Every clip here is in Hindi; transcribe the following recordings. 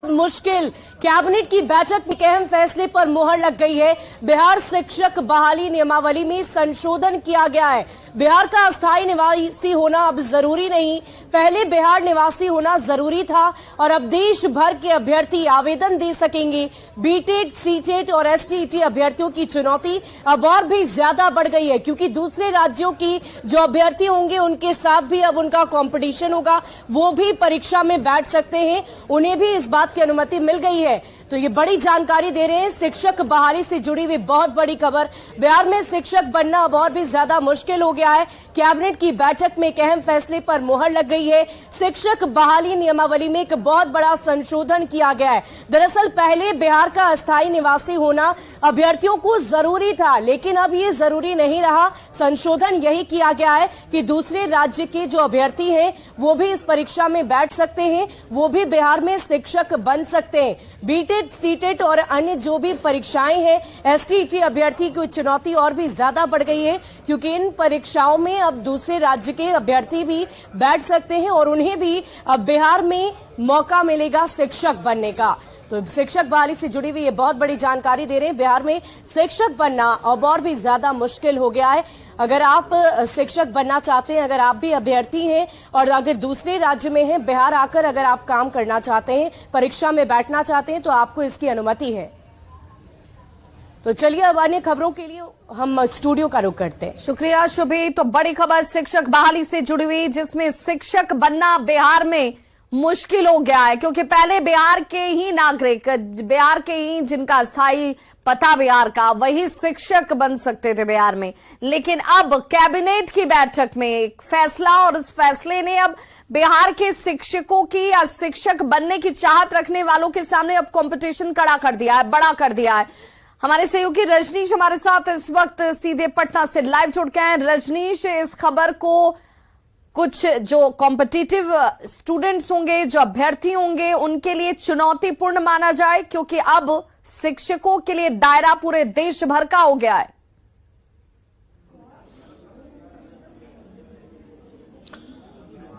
मुश्किल। कैबिनेट की बैठक में अहम फैसले पर मुहर लग गई है। बिहार शिक्षक बहाली नियमावली में संशोधन किया गया है। बिहार का अस्थायी निवासी होना अब जरूरी नहीं, पहले बिहार निवासी होना जरूरी था और अब देश भर के अभ्यर्थी आवेदन दे सकेंगे। बीटेट, सीटेट और एसटीईटी अभ्यर्थियों की चुनौती अब और भी ज्यादा बढ़ गई है, क्योंकि दूसरे राज्यों की जो अभ्यर्थी होंगे उनके साथ भी अब उनका कंपटीशन होगा। वो भी परीक्षा में बैठ सकते हैं, उन्हें भी इस बात की अनुमति मिल गई है। तो ये बड़ी जानकारी दे रहे हैं शिक्षक बहाली से जुड़ी हुई बहुत बड़ी खबर। बिहार में शिक्षक बनना अब और भी ज्यादा मुश्किल हो गया है। कैबिनेट की बैठक में एक अहम फैसले पर मुहर लग गई है। शिक्षक बहाली नियमावली में एक बहुत बड़ा संशोधन किया गया है। दरअसल पहले बिहार का अस्थायी निवासी होना अभ्यर्थियों को जरूरी था, लेकिन अब ये जरूरी नहीं रहा। संशोधन यही किया गया है कि दूसरे राज्य के जो अभ्यर्थी हैं वो भी इस परीक्षा में बैठ सकते हैं, वो भी बिहार में शिक्षक बन सकते हैं। बीटेट, सीटेट और अन्य जो भी परीक्षाएं हैं, एसटीईटी अभ्यर्थी की चुनौती और भी ज्यादा बढ़ गई है, क्योंकि इन परीक्षाओं में अब दूसरे राज्य के अभ्यर्थी भी बैठ सकते हैं और उन्हें भी अब बिहार में मौका मिलेगा शिक्षक बनने का। तो शिक्षक बहाली से जुड़ी हुई ये बहुत बड़ी जानकारी दे रहे हैं। बिहार में शिक्षक बनना अब और भी ज्यादा मुश्किल हो गया है। अगर आप शिक्षक बनना चाहते हैं, अगर आप भी अभ्यर्थी हैं और अगर दूसरे राज्य में हैं, बिहार आकर अगर आप काम करना चाहते हैं, परीक्षा में बैठना चाहते हैं, तो आपको इसकी अनुमति है। तो चलिए अब अन्य खबरों के लिए हम स्टूडियो का रुख करते हैं। शुक्रिया शुभी। तो बड़ी खबर शिक्षक बहाली से जुड़ी हुई, जिसमें शिक्षक बनना बिहार में मुश्किल हो गया है, क्योंकि पहले बिहार के ही नागरिक, बिहार के ही जिनका स्थायी पता बिहार का, वही शिक्षक बन सकते थे बिहार में। लेकिन अब कैबिनेट की बैठक में एक फैसला, और उस फैसले ने अब बिहार के शिक्षकों की या शिक्षक बनने की चाहत रखने वालों के सामने अब कंपटीशन खड़ा कर दिया है, बड़ा कर दिया है। हमारे सहयोगी रजनीश हमारे साथ इस वक्त सीधे पटना से लाइव जुड़ के हैं। रजनीश, इस खबर को कुछ जो कॉम्पिटिटिव स्टूडेंट्स होंगे, जो अभ्यर्थी होंगे, उनके लिए चुनौतीपूर्ण माना जाए, क्योंकि अब शिक्षकों के लिए दायरा पूरे देश भर का हो गया है।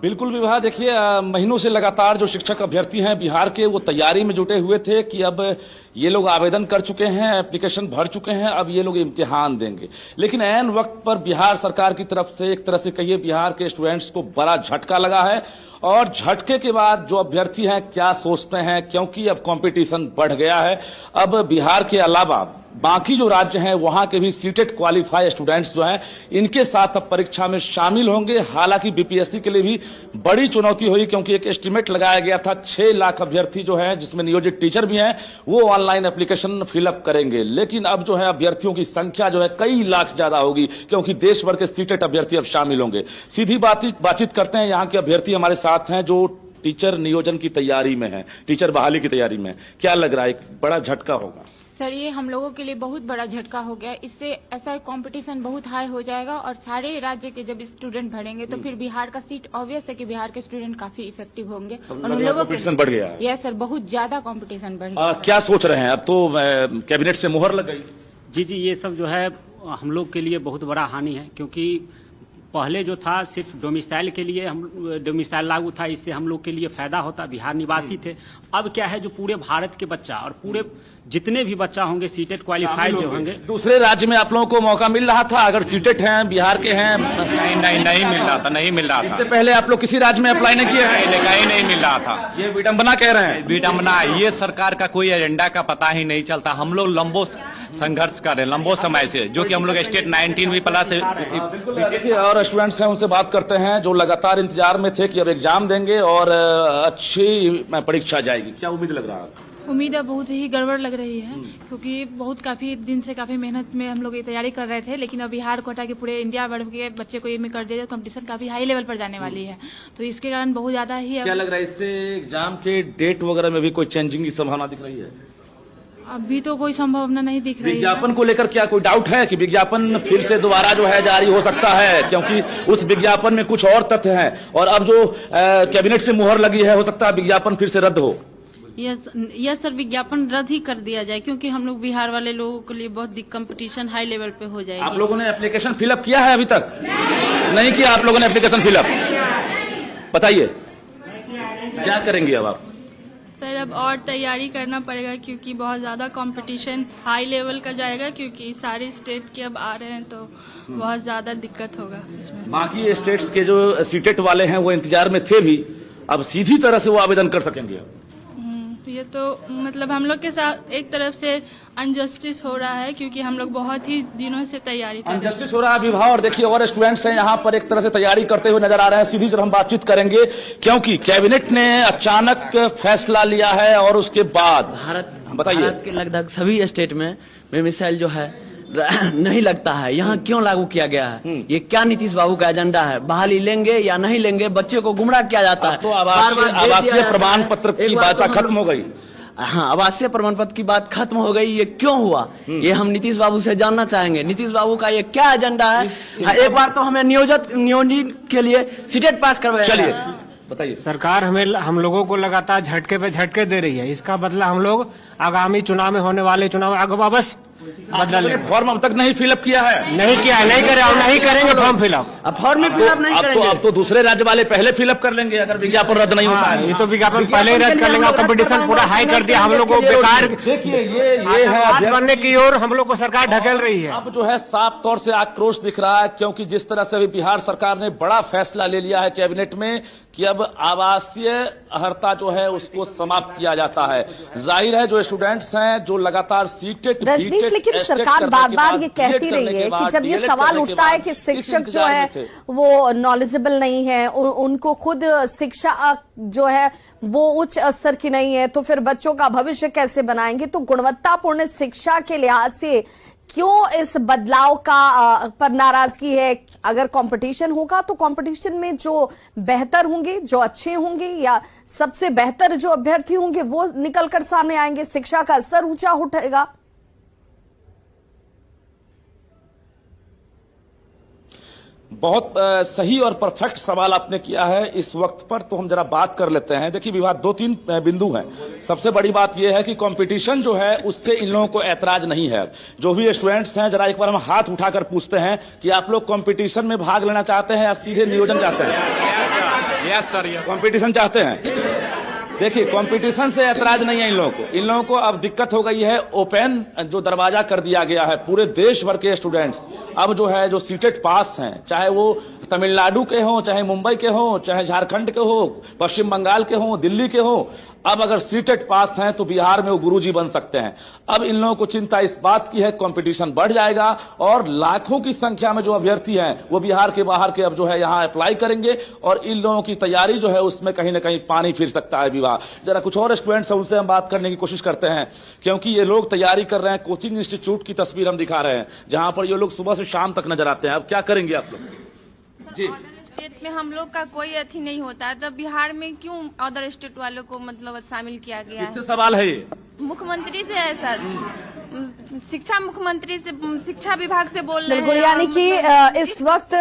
बिल्कुल विवाह, देखिए महीनों से लगातार जो शिक्षक अभ्यर्थी हैं बिहार के, वो तैयारी में जुटे हुए थे कि अब ये लोग आवेदन कर चुके हैं, एप्लीकेशन भर चुके हैं, अब ये लोग इम्तिहान देंगे। लेकिन ऐन वक्त पर बिहार सरकार की तरफ से, एक तरह से कहिए बिहार के स्टूडेंट्स को बड़ा झटका लगा है। और झटके के बाद जो अभ्यर्थी हैं क्या सोचते हैं, क्योंकि अब कंपटीशन बढ़ गया है। अब बिहार के अलावा बाकी जो राज्य हैं वहां के भी सीटेट क्वालिफाई स्टूडेंट्स जो हैं, इनके साथ अब परीक्षा में शामिल होंगे। हालांकि बीपीएससी के लिए भी बड़ी चुनौती हुई, क्योंकि एक एस्टीमेट लगाया गया था 6 लाख अभ्यर्थी जो हैं, जिसमें नियोजित टीचर भी हैं, वो ऑनलाइन एप्लीकेशन फिलअप करेंगे। लेकिन अब जो है अभ्यर्थियों की संख्या जो है कई लाख ज्यादा होगी, क्योंकि देश भर के सीटेट अभ्यर्थी अब शामिल होंगे। सीधी बातचीत करते हैं यहाँ के अभ्यर्थी हमारे साथ हैं जो टीचर नियोजन की तैयारी में है, टीचर बहाली की तैयारी में। क्या लग रहा है, एक बड़ा झटका होगा? सर, ये हम लोगों के लिए बहुत बड़ा झटका हो गया। इससे ऐसा कंपटीशन बहुत हाई हो जाएगा और सारे राज्य के जब स्टूडेंट भरेंगे तो फिर बिहार का सीट ऑब्वियस है कि बिहार के स्टूडेंट काफी इफेक्टिव होंगे और हम लोगों कंपटीशन बढ़ गया है। यस सर, बहुत ज्यादा कंपटीशन बढ़ गया। क्या सोच रहे हैं? अब तो कैबिनेट से मुहर लग गई। जी, ये सब जो है हम लोग के लिए बहुत बड़ा हानि है, क्योंकि पहले जो था सिर्फ डोमिसाइल के लिए, हम डोमिसाइल लागू था, इससे हम लोग के लिए फायदा होता, बिहार निवासी थे। अब क्या है, जो पूरे भारत के बच्चा और पूरे जितने भी बच्चा होंगे सीटेट क्वालिफाइड जो होंगे। दूसरे राज्य में आप लोगों को मौका मिल रहा था, अगर सीटेट हैं, बिहार के हैं? नहीं मिल रहा था, नहीं मिल रहा था। इससे पहले आप लोग किसी राज्य में अप्लाई नहीं किए हैं? कहीं नहीं मिल रहा था। ये विडंबना कह रहे हैं। विडंबना, ये सरकार का कोई एजेंडा का पता ही नहीं चलता। हम लोग लंबो संघर्ष कर रहे हैं, लंबो समय से, जो कि हम लोग स्टेट 19वीं प्लस से। देखिए और स्टूडेंट्स हैं, उनसे बात करते हैं जो लगातार इंतजार में थे कि अब एग्जाम देंगे और अच्छी परीक्षा जाएगी। क्या उम्मीद लग रहा है? उम्मीद है बहुत ही गड़बड़ लग रही है, क्योंकि बहुत काफी दिन से काफी मेहनत में हम लोग ये तैयारी कर रहे थे, लेकिन अब बिहार कोटा के पूरे इंडिया भर के बच्चे को ये में कर दिया, कंपटीशन काफी हाई लेवल पर जाने वाली है, तो इसके कारण बहुत ज्यादा ही। क्या लग रहा है, इससे एग्जाम के डेट वगैरह में भी कोई चेंजिंग की संभावना दिख रही है? अभी तो कोई संभावना नहीं दिख रही है। विज्ञापन को लेकर क्या कोई डाउट है कि विज्ञापन फिर से दोबारा जो है जारी हो सकता है, क्योंकि उस विज्ञापन में कुछ और तथ्य हैं और अब जो कैबिनेट से मुहर लगी है, हो सकता है विज्ञापन फिर से रद्द हो? यस सर, विज्ञापन रद्द ही कर दिया जाए, क्योंकि हम लोग बिहार वाले लोगों के लिए बहुत कंपटीशन हाई लेवल पे हो जाएगी। आप लोगों ने एप्लीकेशन फिलअप किया है अभी तक? नहीं किया आप लोगों ने एप्लीकेशन फिलअप? बताइए क्या करेंगे अब आप? सर अब और तैयारी करना पड़ेगा क्योंकि बहुत ज़्यादा कंपटीशन हाई लेवल का जाएगा, क्योंकि सारे स्टेट के अब आ रहे हैं तो बहुत ज़्यादा दिक्कत होगा इसमें। बाकी स्टेट्स के जो सीटेट वाले हैं वो इंतजार में थे भी, अब सीधी तरह से वो आवेदन कर सकेंगे। ये तो मतलब हम लोग के साथ एक तरफ से अनजस्टिस हो रहा है, क्योंकि हम लोग बहुत ही दिनों से तैयारी कर रहे हैं। अनजस्टिस हो रहा है विवाह, और देखिए और स्टूडेंट्स हैं यहाँ पर एक तरह से तैयारी करते हुए नजर आ रहे हैं। सीधी तरह हम बातचीत करेंगे क्योंकि कैबिनेट ने अचानक फैसला लिया है और उसके बाद बताइए। भारत के लगभग सभी स्टेट में मिसाइल जो है नहीं लगता है, यहाँ क्यों लागू किया गया है? ये क्या नीतीश बाबू का एजेंडा है? बहाली लेंगे या नहीं लेंगे? बच्चे को गुमराह किया जाता है। तो आवासीय प्रमाण पत्र की बात खत्म हो गई। हाँ, आवासीय प्रमाण पत्र की बात खत्म हो गई। ये क्यों हुआ? ये हम नीतीश बाबू से जानना चाहेंगे। नीतीश बाबू का ये क्या एजेंडा है? एक बार तो हमें नियोजित के लिए सीटेट पास करवाया। चलिए बताइए। सरकार हम लोगों को लगातार झटके पे झटके दे रही है। इसका बदला हम लोग आगामी चुनाव में होने वाले चुनाव आगे बस बदल। फॉर्म अब तक नहीं फिलअप किया है? नहीं किया, नहीं करे और नहीं करेंगे फॉर्म फिलअप। अब फॉर्म में फिलअप नहीं करेंगे। अब तो दूसरे राज्य वाले पहले फिलअप कर लेंगे अगर विज्ञापन रद्द नहीं होता है। ये तो विज्ञापन पहले ही रद्द कर लेंगे। कंपटीशन पूरा हाई कर दिया हम लोग को। बेकार देखिए ये है बनने की ओर हम लोग को सरकार ढकेल रही है। अब जो है साफ तौर से आक्रोश दिख रहा है, क्योंकि जिस तरह से अभी बिहार सरकार ने बड़ा फैसला ले लिया है कैबिनेट में कि अब आवासीय अर्हता जो है उसको समाप्त किया जाता है। जाहिर है जो स्टूडेंट्स हैं जो लगातार सीटेट रजनीश, लेकिन सरकार बार बार ये कहती रही है कि जब ये सवाल उठता है कि शिक्षक जो है वो नॉलेजेबल नहीं है, उनको खुद शिक्षा जो है वो उच्च स्तर की नहीं है, तो फिर बच्चों का भविष्य कैसे बनाएंगे? तो गुणवत्तापूर्ण शिक्षा के लिहाज से क्यों इस बदलाव का पर नाराजगी है? अगर कंपटीशन होगा तो कंपटीशन में जो बेहतर होंगे, जो अच्छे होंगे या सबसे बेहतर जो अभ्यर्थी होंगे वो निकलकर सामने आएंगे, शिक्षा का स्तर ऊंचा उठेगा। बहुत सही और परफेक्ट सवाल आपने किया है इस वक्त पर। तो हम जरा बात कर लेते हैं। देखिए विवाद 2-3 बिंदु हैं। सबसे बड़ी बात यह है कि कंपटीशन जो है उससे इन लोगों को ऐतराज नहीं है। जो भी स्टूडेंट्स हैं जरा एक बार हम हाथ उठाकर पूछते हैं कि आप लोग कंपटीशन में भाग लेना चाहते हैं या सीधे नियोजन चाहते हैं? यस सर, कंपटीशन चाहते हैं। देखिए कंपटीशन से ऐतराज नहीं है इन लोगों को। इन लोगों को अब दिक्कत हो गई है, ओपन जो दरवाजा कर दिया गया है पूरे देश भर के स्टूडेंट्स अब जो है जो सीटेट पास हैं, चाहे वो तमिलनाडु के हों, चाहे मुंबई के हों, चाहे झारखंड के हो, पश्चिम बंगाल के हों, दिल्ली के हों, अब अगर सीटेट पास हैं तो बिहार में वो गुरुजी बन सकते हैं। अब इन लोगों को चिंता इस बात की है कंपटीशन बढ़ जाएगा और लाखों की संख्या में जो अभ्यर्थी हैं वो बिहार के बाहर के अब जो है यहाँ अप्लाई करेंगे और इन लोगों की तैयारी जो है उसमें कहीं ना कहीं पानी फिर सकता है। विवाह जरा कुछ और स्टूडेंट्स हैं उनसे हम बात करने की कोशिश करते हैं, क्योंकि ये लोग तैयारी कर रहे हैं। कोचिंग इंस्टीट्यूट की तस्वीर हम दिखा रहे हैं जहां पर ये लोग सुबह से शाम तक नजर आते हैं। अब क्या करेंगे आप लोग? जी स्टेट में हम लोग का कोई अथी नहीं होता है, तब बिहार में क्यों अदर स्टेट वालों को मतलब शामिल किया गया है? किससे सवाल है ये? मुख्यमंत्री से है सर, शिक्षा मुख्यमंत्री से, शिक्षा विभाग से बोल रहे हैं। बिल्कुल, यानी कि इस वक्त